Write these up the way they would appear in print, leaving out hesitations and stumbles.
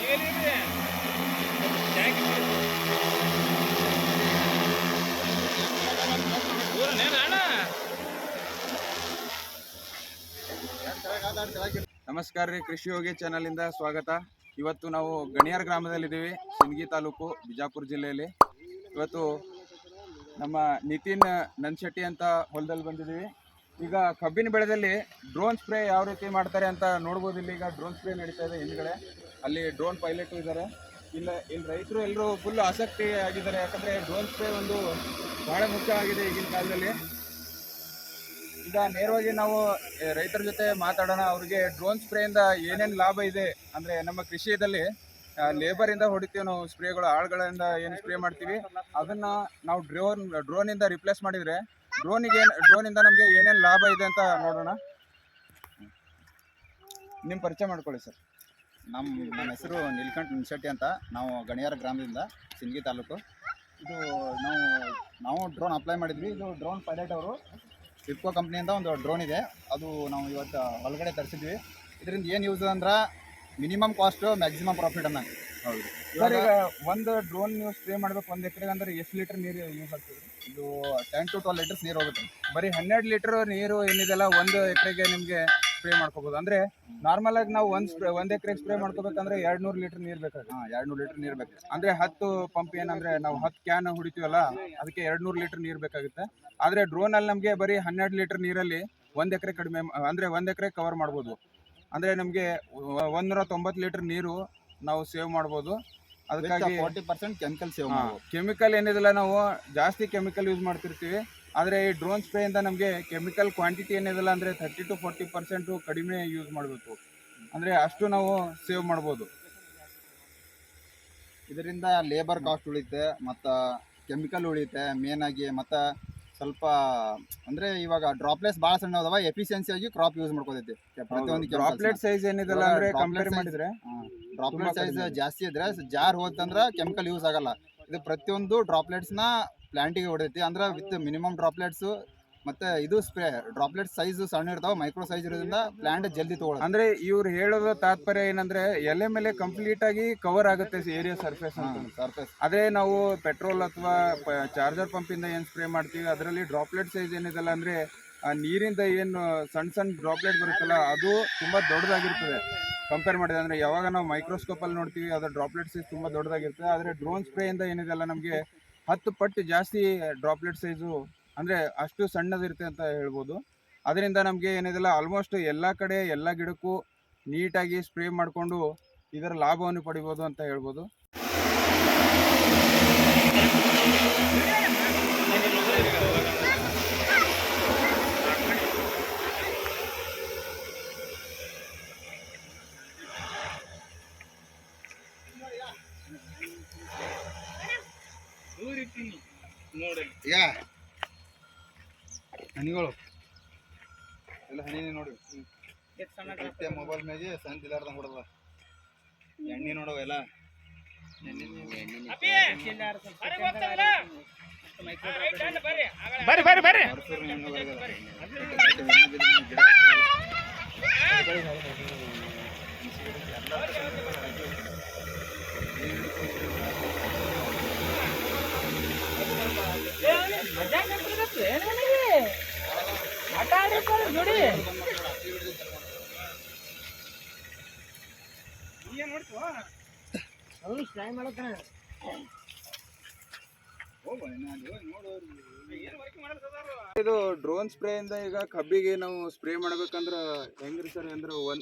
ನಮಸ್ಕಾರ ರೀ, ಕೃಷಿ ಯೋಗಿ ಚಾನಲ್ ಇಂದ ಸ್ವಾಗತ. ಇವತ್ತು ನಾವು ಗಣಿಯಾರ್ ಗ್ರಾಮದಲ್ಲಿದ್ದೀವಿ, ಸಿಂದಗಿ ತಾಲೂಕು, ಬಿಜಾಪುರ ಜಿಲ್ಲೆಯಲ್ಲಿ. ಇವತ್ತು ನಮ್ಮ ನಿತಿನ್ ನನ್ಶೆಟ್ಟಿ ಅಂತ ಹೊಲದಲ್ಲಿ ಬಂದಿದ್ದೀವಿ. ಈಗ ಕಬ್ಬಿನ ಬೆಳೆದಲ್ಲಿ ಡ್ರೋನ್ ಸ್ಪ್ರೇ ಯಾವ ರೀತಿ ಮಾಡ್ತಾರೆ ಅಂತ ನೋಡ್ಬೋದು. ಇಲ್ಲಿ ಈಗ ಡ್ರೋನ್ ಸ್ಪ್ರೇ ನಡೀತಾ ಇದೆ ಹಿಂದ್ಗಡೆ. ಅಲ್ಲಿ ಡ್ರೋನ್ ಪೈಲಟ್ ಇದ್ದಾರೆ. ಇಲ್ಲಿ ರೈತರು ಎಲ್ಲರೂ ಫುಲ್ ಆಸಕ್ತಿ ಆಗಿದ್ದಾರೆ, ಯಾಕಂದರೆ ಡ್ರೋನ್ ಸ್ಪ್ರೇ ಒಂದು ಬಹಳ ಮುಖ್ಯವಾಗಿದೆ ಈಗಿನ ಕಾಲದಲ್ಲಿ. ಈಗ ನೇರವಾಗಿ ನಾವು ರೈತರ ಜೊತೆ ಮಾತಾಡೋಣ. ಅವ್ರಿಗೆ ಡ್ರೋನ್ ಸ್ಪ್ರೇಯಿಂದ ಏನೇನು ಲಾಭ ಇದೆ ಅಂದರೆ, ನಮ್ಮ ಕೃಷಿಯಲ್ಲಿ ಲೇಬರಿಂದ ಹೊಡಿತೀವಿ ನಾವು ಸ್ಪ್ರೇಗಳು, ಆಳುಗಳಿಂದ ಏನು ಸ್ಪ್ರೇ ಮಾಡ್ತೀವಿ ಅದನ್ನ ನಾವು ಡ್ರೋನಿಂದ ರಿಪ್ಲೇಸ್ ಮಾಡಿದರೆ ಡ್ರೋನಿಂದ ನಮಗೆ ಏನೇನು ಲಾಭ ಇದೆ ಅಂತ ನೋಡೋಣ. ನಿಮ್ಮ ಪರಿಚಯ ಮಾಡ್ಕೊಳ್ಳಿ ಸರ್. ನಮ್ಮ ಹೆಸರು ನೀಲಕಂಠ ನನ್ಶೆಟ್ಟಿ ಅಂತ. ನಾವು ಗಣಿಯಾರ ಗ್ರಾಮದಿಂದ, ಸಿಂದಗಿ ತಾಲೂಕು. ಇದು ನಾವು ಡ್ರೋನ್ ಅಪ್ಲೈ ಮಾಡಿದ್ವಿ. ಇದು ಡ್ರೋನ್ ಪೈಲಟ್ ಅವರು ಇಫ್ಕೋ ಕಂಪ್ನಿಯಿಂದ ಒಂದು ಡ್ರೋನ್ ಇದೆ, ಅದು ನಾವು ಇವತ್ತು ಹೊರಗಡೆ ತರಿಸಿದ್ವಿ. ಇದರಿಂದ ಏನು ಯೂಸ್ ಅಂದ್ರೆ ಮಿನಿಮಮ್ ಕಾಸ್ಟ್ ಮ್ಯಾಕ್ಸಿಮಮ್ ಪ್ರಾಫಿಟ್ ಅನ್ನ. ಹೌದು ಸರ್. ಈಗ ಒಂದು ಡ್ರೋನ್ ನೀವು ಸ್ಪ್ರೇ ಮಾಡ್ಬೇಕು 1 ಎಕರೆಗೆ ಅಂದ್ರೆ ಎಷ್ಟು ಲೀಟರ್ ನೀರು ಯೂಸ್ ಆಗ್ತದೆ? ಇದು 10 to 12 ಲೀಟರ್ಸ್ ನೀರು ಹೋಗುತ್ತೆ. ಬರೀ 12 ಲೀಟರ್ ನೀರು ಏನಿದೆಲ್ಲ 1 ಎಕರೆಗೆ ನಿಮಗೆ ಸ್ಪ್ರೇ ಮಾಡ್ಕೋಬೋದು. ಅಂದರೆ ನಾರ್ಮಲ್ ಆಗಿ ನಾವು ಒಂದು ಎಕರೆಗೆ ಸ್ಪ್ರೇ ಮಾಡ್ಕೋಬೇಕಂದ್ರೆ 200 ಲೀಟರ್ ನೀರು ಬೇಕಾಗುತ್ತೆ. 200 ಲೀಟರ್ ನೀರು ಬೇಕು. ಅಂದರೆ 10 ಪಂಪ್ ಏನಂದರೆ ನಾವು 10 ಕ್ಯಾನ್ ಹೊಡಿತೀವಲ್ಲ, ಅದಕ್ಕೆ 200 ಲೀಟರ್ ನೀರು ಬೇಕಾಗುತ್ತೆ. ಆದರೆ ಡ್ರೋನಲ್ಲಿ ನಮಗೆ ಬರೀ 12 ಲೀಟರ್ ನೀರಲ್ಲಿ 1 ಎಕರೆ ಕಡಿಮೆ, ಅಂದರೆ 1 ಎಕರೆ ಕವರ್ ಮಾಡ್ಬೋದು. ಅಂದರೆ ನಮಗೆ 190 ಲೀಟರ್ ನೀರು ನಾವು ಸೇವ್ ಮಾಡ್ಬೋದು. ಅದಕ್ಕಾಗಿ 40% ಕೆಮಿಕಲ್ ಸೇವ್ ಮಾಡ್ಬೋದು. ಕೆಮಿಕಲ್ ಏನಿದೆಲ್ಲ ನಾವು ಜಾಸ್ತಿ ಕೆಮಿಕಲ್ ಯೂಸ್ ಮಾಡ್ತಿರ್ತೀವಿ, ಆದರೆ ಈ ಡ್ರೋನ್ ಸ್ಪ್ರೇಯಿಂದ ನಮಗೆ ಕೆಮಿಕಲ್ ಕ್ವಾಂಟಿಟಿ ಏನಿದೆಲ್ಲ ಅಂದರೆ 30 to 40% ಕಡಿಮೆ ಯೂಸ್ ಮಾಡಬೇಕು. ಅಂದರೆ ಅಷ್ಟು ನಾವು ಸೇವ್ ಮಾಡ್ಬೋದು. ಇದರಿಂದ ಲೇಬರ್ ಕಾಸ್ಟ್ ಉಳಿಯುತ್ತೆ, ಮತ್ತು ಕೆಮಿಕಲ್ ಉಳಿಯುತ್ತೆ ಮೇನ್ ಆಗಿ. ಮತ್ತು ಸ್ವಲ್ಪ ಅಂದರೆ ಇವಾಗ ಡ್ರಾಪ್ಲೆಟ್ಸ್ ಭಾಳ ಸಣ್ಣ ಅದಾವ, ಎಫಿಷಿಯನ್ಸಿಯಾಗಿ ಕ್ರಾಪ್ ಯೂಸ್ ಮಾಡ್ಕೋತೈತಿ. ಪ್ರತಿಯೊಂದು ಡ್ರಾಪ್ಲೆಟ್ ಸೈಜ್ ಏನಿದೆಲ್ಲ ಅಂದರೆ ಕಂಪೇರ್ ಮಾಡಿದರೆ ಡ್ರಾಪ್ಲೆಟ್ ಸೈಜ್ ಜಾಸ್ತಿ ಇದ್ರೆ ಜಾರ್ ಹೋತಂದ್ರೆ ಕೆಮಿಕಲ್ ಯೂಸ್ ಆಗಲ್ಲ. ಇದು ಪ್ರತಿಯೊಂದು ಡ್ರಾಪ್ಲೆಟ್ಸ್ನ ಪ್ಲಾಂಟಿಗೆ ಹೊಡೆದೈತಿ. ಅಂದ್ರೆ ವಿತ್ ಮಿನಿಮಮ್ ಡ್ರಾಪ್ಲೆಟ್ಸು. ಮತ್ತು ಇದು ಸ್ಪ್ರೇ ಡ್ರಾಪ್ಲೆಟ್ ಸೈಜ್ ಸಣ್ಣ ಇರ್ತಾವೆ, ಮೈಕ್ರೋ ಸೈಜ್ ಇರೋದ್ರಿಂದ ಪ್ಲಾಂಟ್ ಜಲ್ದಿ ತೊಗೊಳ್ಳೋದು. ಅಂದರೆ ಇವ್ರು ಹೇಳೋದು ತಾತ್ಪರ್ಯ ಏನಂದರೆ ಎಲೆ ಮೇಲೆ ಕಂಪ್ಲೀಟ್ ಆಗಿ ಕವರ್ ಆಗುತ್ತೆ ಏರಿಯಾ ಸರ್ಫೇಸ್ ಅಂತ. ಅದೇ ನಾವು ಪೆಟ್ರೋಲ್ ಅಥವಾ ಚಾರ್ಜರ್ ಪಂಪಿಂದ ಏನು ಸ್ಪ್ರೇ ಮಾಡ್ತೀವಿ ಅದರಲ್ಲಿ ಡ್ರಾಪ್ಲೆಟ್ ಸೈಜ್ ಏನಿದೆಲ್ಲ ಅಂದರೆ ನೀರಿಂದ ಏನು ಸಣ್ಣ ಡ್ರಾಪ್ಲೆಟ್ ಬರುತ್ತಲ್ಲ, ಅದು ತುಂಬ ದೊಡ್ಡದಾಗಿರ್ತದೆ ಕಂಪೇರ್ ಮಾಡಿದೆ. ಅಂದರೆ ಯಾವಾಗ ನಾವು ಮೈಕ್ರೋಸ್ಕೋಪಲ್ಲಿ ನೋಡ್ತೀವಿ ಅದರ ಡ್ರಾಪ್ಲೆಟ್ ಸೈಜ್ ತುಂಬ ದೊಡ್ಡದಾಗಿರ್ತದೆ. ಆದರೆ ಡ್ರೋನ್ ಸ್ಪ್ರೇಯಿಂದ ಏನಿದೆಲ್ಲ ನಮಗೆ 10 ಪಟ್ಟು ಜಾಸ್ತಿ ಡ್ರಾಪ್ಲೆಟ್ ಸೈಜು, ಅಂದರೆ ಅಷ್ಟು ಸಣ್ಣದಿರುತ್ತೆ ಅಂತ ಹೇಳ್ಬೋದು. ಅದರಿಂದ ನಮಗೆ ಏನಿದೆಲ್ಲ ಆಲ್ಮೋಸ್ಟ್ ಎಲ್ಲ ಕಡೆ ಎಲ್ಲ ಗಿಡಕ್ಕೂ ನೀಟಾಗಿ ಸ್ಪ್ರೇ ಮಾಡಿಕೊಂಡು ಇದರ ಲಾಭವನ್ನು ಪಡಿಬೋದು ಅಂತ ಹೇಳ್ಬೋದು. ಈಗ ಹನಿಗಳು ಎಲ್ಲ ಹನಿನೇ ನೋಡಿ, ಮೊಬೈಲ್ ಮ್ಯಾಗೆ ಸಣ್ಣ ಇಲ್ಲಾರ್ದಂಗೆ ಕೊಡಲ್ಲ. ಎಣ್ಣೆ ನೋಡವ ಎಲ್ಲ ಇದು ಡ್ರೋನ್ ಸ್ಪ್ರೇ ಇಂದ ಈಗ ಕಬ್ಬಿಗೆ ನಾವು ಸ್ಪ್ರೇ ಮಾಡ್ಬೇಕಂದ್ರೆ ಹೆಂಗ್ರಿ ಸರ್? ಅಂದ್ರೆ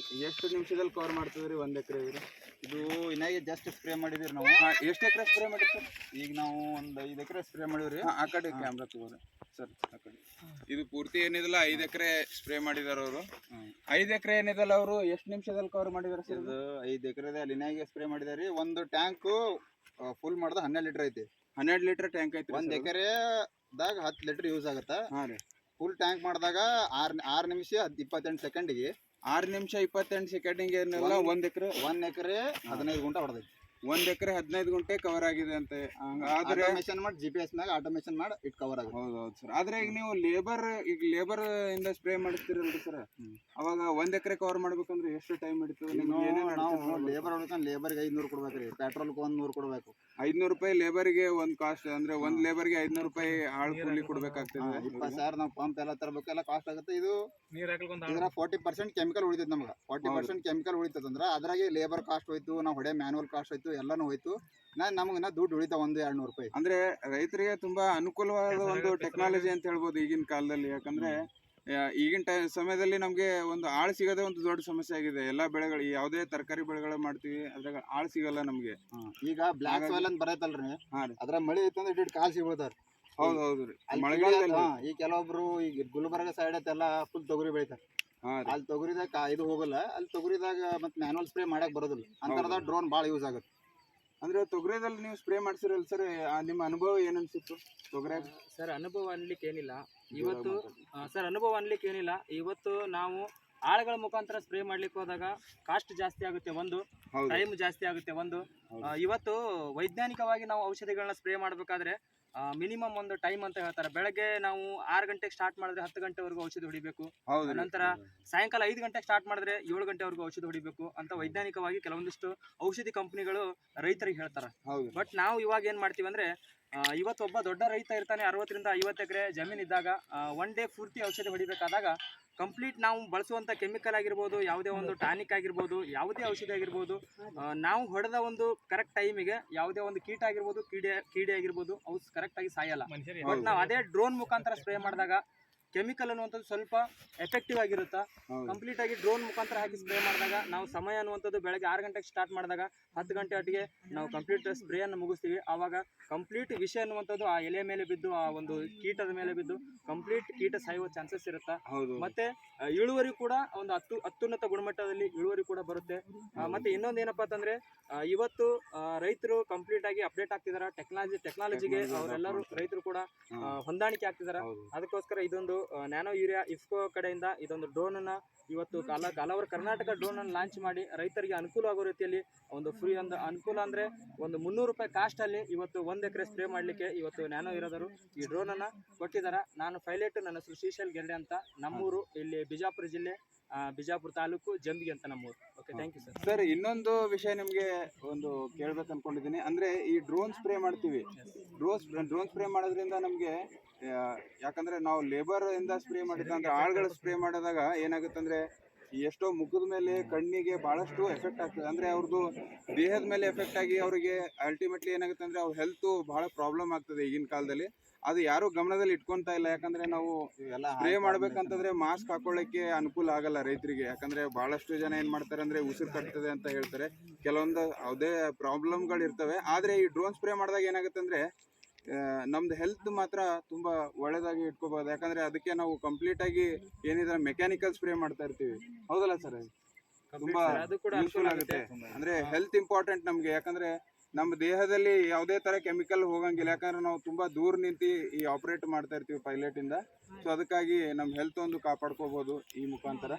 ಎಷ್ಟು ನಿಮಿಷದಲ್ಲಿ ಕವರ್ ಮಾಡ್ತಿದ್ರಿ 1 ಎಕರೆ? ಇದು ಇನ್ನಾಗೆ ಜಸ್ಟ್ ಸ್ಪ್ರೇ ಮಾಡಿದಿರಿ ನಾವು. ಎಷ್ಟು ಎಕರೆ ಸ್ಪ್ರೇ ಮಾಡಿರಿ ಸರ್? ಈಗ ನಾವು ಒಂದು 5 ಎಕರೆ ಸ್ಪ್ರೇ ಮಾಡಿವ್ರಿ. ಆ ಕಡೆ ಕ್ಯಾಮ್ರಾ ತಗೋರಿ ಸರ್, ಆ ಕಡೆ. ಇದು ಪೂರ್ತಿ ಏನಿದೆಲ್ಲ 5 ಎಕರೆ ಸ್ಪ್ರೇ ಮಾಡಿದಾರೆ ಅವರು. 5 ಎಕರೆ ಏನಿದೆಲ್ಲ ಅವರು ಎಷ್ಟು ನಿಮಿಷದಲ್ಲಿ ಕವರ್ ಮಾಡಿದಾರೆ ಸರ್? ಇದು 5 ಎಕರೆದ ಅಲ್ಲಿನಾಗೆ ಸ್ಪ್ರೇ ಮಾಡಿದಾರೆ. ಒಂದು ಟ್ಯಾಂಕು ಫುಲ್ ಮಾಡಿದ 12 ಲೀಟರ್ ಐತಿ. 12 ಲೀಟರ್ ಟ್ಯಾಂಕ್ ಐತಿ. 1 ಎಕರೆದಾಗ 10 ಲೀಟರ್ ಯೂಸ್ ಆಗುತ್ತಾ. ಹಾಂ ರೀ. ಫುಲ್ ಟ್ಯಾಂಕ್ ಮಾಡಿದಾಗ 6 ನಿಮಿಷ 28 ಸೆಕೆಂಡಿಗೆ 6 ನಿಮಿಷ 28 ಸೆಕೆಂಡಿಗೆ ಏನಿಲ್ಲ 1 ಎಕರೆ 15 ಗುಂಟ ಹೊಡೆದೈತಿ. ಒಂದ್ ಎಕರೆ 15 ಗುಂಟೆ ಕವರ್ ಆಗಿದೆ ಅಂತ. ಆದ್ರೆ ಆಟೋಮೇಷನ್ ಮಾಡಿ GPS ಮ್ಯಾಗ ಆಟೋಮೇಷನ್ ಮಾಡಿ ಇಟ್ ಕವರ್ ಆಗುತ್ತೆ. ಹೌದೌದು ಸರ್. ಆದ್ರೆ ಈಗ ನೀವು ಲೇಬರ್ ಇಂದ ಸ್ಪ್ರೇ ಮಾಡ್ತೀರಲ್ರಿ ಸರ್, ಅವಾಗ 1 ಎಕರೆ ಕವರ್ ಮಾಡ್ಬೇಕಂದ್ರೆ ಎಷ್ಟು ಟೈಮ್ ಹಿಡಿತದೆ ನಿಮ್ಗೆ? ನಾವು ಲೇಬರ್ ಹೊಡ್ಕೊಂಡು ಲೇಬರ್ಗೆ 500 ಕೊಡ್ಬೇಕ್ರಿ, ಪೆಟ್ರೋಲ್ಗೆ 100 ಕೊಡ್ಬೇಕು. 500 ರೂಪಾಯಿ ಲೇಬರ್ಗೆ ಒಂದು ಕಾಸ್ಟ್, ಅಂದ್ರೆ ಒಂದ್ ಲೇಬರ್ಗೆ 500 ರೂಪಾಯಿ ಆಳ್ ಕೂಲಿ ಕೊಡ್ಬೇಕಾಗ್ತದೆ. 20,000 ನಾವು ಪಂಪ್ ಎಲ್ಲ ತರಬೇಕು, ಎಲ್ಲ ಕಾಸ್ಟ್ ಆಗುತ್ತೆ. ಇದು ಇದ್ರ 40% ಕೆಮಿಕಲ್ ಉಳಿತೈತೆ ನಮ್ಗೆ. 40% ಕೆಮಿಕಲ್ ಉಳಿತದಂದ್ರೆ ಅದ್ರಾಗೆ ಲೇಬರ್ ಕಾಸ್ಟ್ ಹೋಯ್ತು, ನಾವು ಹೊಡೆ ಮ್ಯಾನುವಲ್ ಕಾಸ್ಟ್ ಹೋಯ್ತು, ಎಲ್ಲಾನು ಹೋಯ್ತು. ನಮ್ಗೆ ದುಡ್ಡು ಉಳಿತಾವ 100-200 ರೂಪಾಯಿ. ಅಂದ್ರೆ ರೈತರಿಗೆ ತುಂಬಾ ಅನುಕೂಲವಾದ ಒಂದು ಟೆಕ್ನಾಲಜಿ ಅಂತ ಹೇಳ್ಬೋದು ಈಗಿನ ಕಾಲದಲ್ಲಿ. ಯಾಕಂದ್ರೆ ಈಗಿನ ಸಮಯದಲ್ಲಿ ನಮ್ಗೆ ಒಂದು ಆಳ್ ಸಿಗೋದೇ ಒಂದು ದೊಡ್ಡ ಸಮಸ್ಯೆ ಆಗಿದೆ. ಎಲ್ಲಾ ಬೆಳೆಗಳು, ಯಾವುದೇ ತರಕಾರಿ ಬೆಳೆಗಳು ಮಾಡ್ತೀವಿ, ಅದ್ರಾಗ ಆಳ್ ಸಿಗಲ್ಲ ನಮ್ಗೆ. ಈಗ ಬ್ಲಾಕ್ ಸಾಯಿಲ್ ಅಂತ ಬರೈತಲ್ರಿ, ಹಾ ರೀ, ಅದ್ರ ಮಳಿ ಐತಂದ್ರೆ ಇಟ್ಟು ಕಾಲ್ ಸಿಗೋದಾರ. ಹೌದು ರೀ. ಮಳೆಗಾಲದಲ್ಲಿ ಈ ಕೆಲವೊಬ್ರು ಈಗ ಗುಲ್ಬರ್ಗ ಸೈಡ್ ಐತೆಲ್ಲ ಫುಲ್ ತೊಗರಿ ಬೆಳಿತಾರ. ಅಲ್ಲಿ ತೊಗರಿದಾಗ ಇದು ಹೋಗಲ್ಲ, ಅಲ್ಲಿ ತೊಗರಿದಾಗ ಮತ್ತೆ ಮ್ಯಾನುವಲ್ ಸ್ಪ್ರೇ ಮಾಡಕ್ ಬರೋದಿಲ್ಲ. ಅಂತರದ ಡ್ರೋನ್ ಭಾಳ ಯೂಸ್ ಆಗುತ್ತೆ. ಅಂದ್ರೆ ತೊಗರಿದಲ್ಲಿ ನೀವು ಸ್ಪ್ರೇ ಮಾಡ್ಸಿರಲ್ಲ ಸರ್, ನಿಮ್ಮ ಅನುಭವ ಏನ್ ಅನ್ಸಿತ್ತು ತೊಗರಿಯಾಗ? ಸರ್ ಅನುಭವ ಅನ್ಲಿಕ್ಕೆ ಏನಿಲ್ಲ ಇವತ್ತು ನಾವು ಆಳುಗಳ ಮುಖಾಂತರ ಸ್ಪ್ರೇ ಮಾಡ್ಲಿಕ್ಕೆ ಹೋದಾಗ ಕಾಸ್ಟ್ ಜಾಸ್ತಿ ಆಗುತ್ತೆ, ಒಂದು ಟೈಮ್ ಜಾಸ್ತಿ ಆಗುತ್ತೆ. ಇವತ್ತು ವೈಜ್ಞಾನಿಕವಾಗಿ ನಾವು ಔಷಧಿಗಳನ್ನ ಸ್ಪ್ರೇ ಮಾಡಬೇಕಾದ್ರೆ ಮಿನಿಮಮ್ ಒಂದು ಟೈಮ್ ಅಂತ ಹೇಳ್ತಾರೆ. ಬೆಳಗ್ಗೆ ನಾವು 6 ಗಂಟೆಗೆ ಸ್ಟಾರ್ಟ್ ಮಾಡಿದ್ರೆ 10 ಗಂಟೆವರೆಗೂ ಔಷಧಿ ಹೊಡಿಬೇಕು. ನಂತರ ಸಾಯಂಕಾಲ 5 ಗಂಟೆಗೆ ಸ್ಟಾರ್ಟ್ ಮಾಡಿದ್ರೆ 7 ಗಂಟೆವರೆಗೂ ಔಷಧಿ ಹೊಡಿಬೇಕು ಅಂತ ವೈಜ್ಞಾನಿಕವಾಗಿ ಕೆಲವೊಂದಿಷ್ಟು ಔಷಧಿ ಕಂಪನಿಗಳು ರೈತರಿಗೆ ಹೇಳ್ತಾರೆ. ಬಟ್ ನಾವು ಇವಾಗ ಏನ್ ಮಾಡ್ತೀವಿ ಅಂದ್ರೆ, ಇವತ್ತು ಒಬ್ಬ ದೊಡ್ಡ ರೈತ ಇರ್ತಾನೆ, 60ರಿಂದ 50 ಎಕರೆ ಜಮೀನ್ ಇದ್ದಾಗ 1 ಡೇ ಪೂರ್ತಿ ಔಷಧಿ ಹೊಡಿಬೇಕಾದಾಗ ಕಂಪ್ಲೀಟ್ ನಾವು ಬಳಸುವಂಥ ಕೆಮಿಕಲ್ ಆಗಿರ್ಬೋದು, ಯಾವುದೇ ಒಂದು ಟಾನಿಕ್ ಆಗಿರ್ಬೋದು, ಯಾವುದೇ ಔಷಧಿ ಆಗಿರ್ಬೋದು, ನಾವು ಹೊಡೆದ ಒಂದು ಕರೆಕ್ಟ್ ಟೈಮಿಗೆ ಯಾವುದೇ ಒಂದು ಕೀಟ ಆಗಿರ್ಬೋದು, ಕೀಡೆ ಆಗಿರ್ಬೋದು, ಅವು ಕರೆಕ್ಟಾಗಿ ಸಾಯಲ್ಲ. ಬಟ್ ನಾವು ಅದೇ ಡ್ರೋನ್ ಮುಖಾಂತರ ಸ್ಪ್ರೇ ಮಾಡಿದಾಗ ಕೆಮಿಕಲ್ ಅನ್ನುವಂಥದ್ದು ಸ್ವಲ್ಪ ಎಫೆಕ್ಟಿವ್ ಆಗಿರುತ್ತಾ. ಕಂಪ್ಲೀಟ್ ಆಗಿ ಡ್ರೋನ್ ಮುಖಾಂತರ ಹಾಕಿ ಸ್ಪ್ರೇ ಮಾಡಿದಾಗ ನಾವು ಸಮಯ ಅನ್ನುವಂಥದ್ದು ಬೆಳಗ್ಗೆ 6 ಗಂಟೆಗೆ ಸ್ಟಾರ್ಟ್ ಮಾಡಿದಾಗ 10 ಗಂಟೆ ಒಟ್ಟಿಗೆ ನಾವು ಕಂಪ್ಲೀಟ್ ಸ್ಪ್ರೇಯನ್ನು ಮುಗಿಸ್ತೀವಿ. ಆವಾಗ ಕಂಪ್ಲೀಟ್ ವಿಷ ಅನ್ನುವಂಥದ್ದು ಆ ಎಲೆ ಮೇಲೆ ಬಿದ್ದು, ಆ ಒಂದು ಕೀಟದ ಮೇಲೆ ಬಿದ್ದು ಕಂಪ್ಲೀಟ್ ಕೀಟ ಸಾಯುವ ಚಾನ್ಸಸ್ ಇರುತ್ತೆ. ಮತ್ತೆ ಇಳುವರಿ ಕೂಡ ಒಂದು ಅತ್ಯುನ್ನತ ಗುಣಮಟ್ಟದಲ್ಲಿ ಇಳುವರಿ ಕೂಡ ಬರುತ್ತೆ. ಮತ್ತೆ ಇನ್ನೊಂದು ಏನಪ್ಪಾ ಅಂತಂದ್ರೆ, ಇವತ್ತು ರೈತರು ಕಂಪ್ಲೀಟ್ ಆಗಿ ಅಪ್ಡೇಟ್ ಆಗ್ತಿದಾರ ಟೆಕ್ನಾಲಜಿಗೆ. ಅವರೆಲ್ಲರೂ ರೈತರು ಕೂಡ ಹೊಂದಾಣಿಕೆ ಆಗ್ತಿದಾರ. ಅದಕ್ಕೋಸ್ಕರ ಇದೊಂದು ನ್ಯಾನೋ ಯೂರಿಯಾ ಇಫ್ಕೋ ಕಡೆಯಿಂದ ಇದೊಂದು ಡ್ರೋನ್ ಅನ್ನ ಇವತ್ತು ಕಾಲವರ್ ಕರ್ನಾಟಕ ಡ್ರೋನ್ ಅನ್ನು ಲಾಂಚ್ ಮಾಡಿ ರೈತರಿಗೆ ಅನುಕೂಲ ಆಗೋ ರೀತಿಯಲ್ಲಿ ಒಂದು ಫ್ರೀ ಒಂದು ಅನುಕೂಲ ಅಂದ್ರೆ ಒಂದು 300 ರೂಪಾಯಿ ಕಾಸ್ಟ್ ಅಲ್ಲಿ ಇವತ್ತು 1 ಎಕರೆ ಸ್ಪ್ರೇ ಮಾಡ್ಲಿಕ್ಕೆ ಇವತ್ತು ನ್ಯಾನೋ ಇರೋದರು ಈ ಡ್ರೋನ್ ಅನ್ನ ಕೊಟ್ಟಿದ್ದಾರೆ. ನಾನು ಪೈಲಟ್, ನನ್ನ ಹೆಸರು ಶ್ರೀಶೈಲ್ ಗೆರಡೆ ಅಂತ, ನಮ್ಮೂರು ಇಲ್ಲಿ ಬಿಜಾಪುರ ಜಿಲ್ಲೆ, ಬಿಜಾಪುರ ತಾಲೂಕು, ಜಂಬಿಗೆ ಅಂತ ನಮ್ಮೂರು. Okay, thank you sir. Sir, ಇನ್ನೊಂದು ವಿಷಯ ನಿಮಗೆ ಒಂದು ಕೇಳ್ಬೇಕು ಅನ್ಕೊಂಡಿದ್ದೀನಿ. ಅಂದ್ರೆ ಈ ಡ್ರೋನ್ ಸ್ಪ್ರೇ ಮಾಡ್ತೀವಿ, ಡ್ರೋನ್ ಸ್ಪ್ರೇ ಮಾಡೋದ್ರಿಂದ ನಮಗೆ, ಯಾಕಂದ್ರೆ ನಾವು ಲೇಬರ್ ಇಂದ ಸ್ಪ್ರೇ ಮಾಡಿದ ಅಂದ್ರೆ ಆಳ್ಗಳು ಸ್ಪ್ರೇ ಮಾಡಿದಾಗ ಏನಾಗುತ್ತೆ ಅಂದ್ರೆ, ಎಷ್ಟೋ ಮುಖದ ಮೇಲೆ, ಕಣ್ಣಿಗೆ ಬಹಳಷ್ಟು ಎಫೆಕ್ಟ್ ಆಗ್ತದೆ. ಅಂದ್ರೆ ಅವ್ರದ್ದು ದೇಹದ ಮೇಲೆ ಎಫೆಕ್ಟ್ ಆಗಿ ಅವರಿಗೆ ಅಲ್ಟಿಮೇಟ್ಲಿ ಏನಾಗುತ್ತೆ ಅಂದ್ರೆ ಅವ್ರ ಹೆಲ್ತ್ ಬಹಳ ಪ್ರಾಬ್ಲಮ್ ಆಗ್ತದೆ ಈಗಿನ ಕಾಲದಲ್ಲಿ. ಅದು ಯಾರು ಗಮನದಲ್ಲಿ ಇಟ್ಕೊಂತ ಇಲ್ಲ. ಯಾಕಂದ್ರೆ ನಾವು ಸ್ಪ್ರೇ ಮಾಡ್ಬೇಕಂತಂದ್ರೆ ಮಾಸ್ಕ್ ಹಾಕೊಳ್ಳಿಕ್ಕೆ ಅನುಕೂಲ ಆಗಲ್ಲ ರೈತರಿಗೆ. ಯಾಕಂದ್ರೆ ಬಹಳಷ್ಟು ಜನ ಏನ್ ಮಾಡ್ತಾರೆ ಅಂದ್ರೆ ಉಸಿರು ಕಟ್ತದೆ ಅಂತ ಹೇಳ್ತಾರೆ, ಕೆಲವೊಂದು ಯಾವುದೇ ಪ್ರಾಬ್ಲಮ್ಗಳು ಇರ್ತವೆ. ಆದ್ರೆ ಈ ಡ್ರೋನ್ ಸ್ಪ್ರೇ ಮಾಡಿದಾಗ ಏನಾಗುತ್ತೆ ಅಂದ್ರೆ ನಮ್ದು ಹೆಲ್ತ್ ಮಾತ್ರ ತುಂಬಾ ಒಳ್ಳೇದಾಗಿ ಇಟ್ಕೋಬಹುದು. ಯಾಕಂದ್ರೆ ಅದಕ್ಕೆ ನಾವು ಕಂಪ್ಲೀಟ್ ಆಗಿ ಏನಿದ್ರೆ ಮೆಕ್ಯಾನಿಕಲ್ ಸ್ಪ್ರೇ ಮಾಡ್ತಾ ಇರ್ತೀವಿ, ಹೌದಲ್ಲ ಸರ್? ತುಂಬಾ ಯೂಸ್ಫುಲ್ ಆಗುತ್ತೆ. ಅಂದ್ರೆ ಹೆಲ್ತ್ ಇಂಪಾರ್ಟೆಂಟ್ ನಮ್ಗೆ. ಯಾಕಂದ್ರೆ ನಮ್ಮ ದೇಹದಲ್ಲಿ ಯಾವುದೇ ತರ ಕೆಮಿಕಲ್ ಹೋಗಂಗಿಲ್ಲ. ಯಾಕಂದ್ರೆ ನಾವು ತುಂಬಾ ದೂರ ನಿಂತು ಈ ಆಪರೇಟ್ ಮಾಡ್ತಾ ಇರ್ತೀವಿ ಪೈಲಟ್ ಇಂದ. ಸೊ ಅದಕ್ಕಾಗಿ ನಮ್ಮ ಹೆಲ್ತ್ ಒಂದು ಕಾಪಾಡ್ಕೋಬಹುದು ಈ ಮುಖಾಂತರ.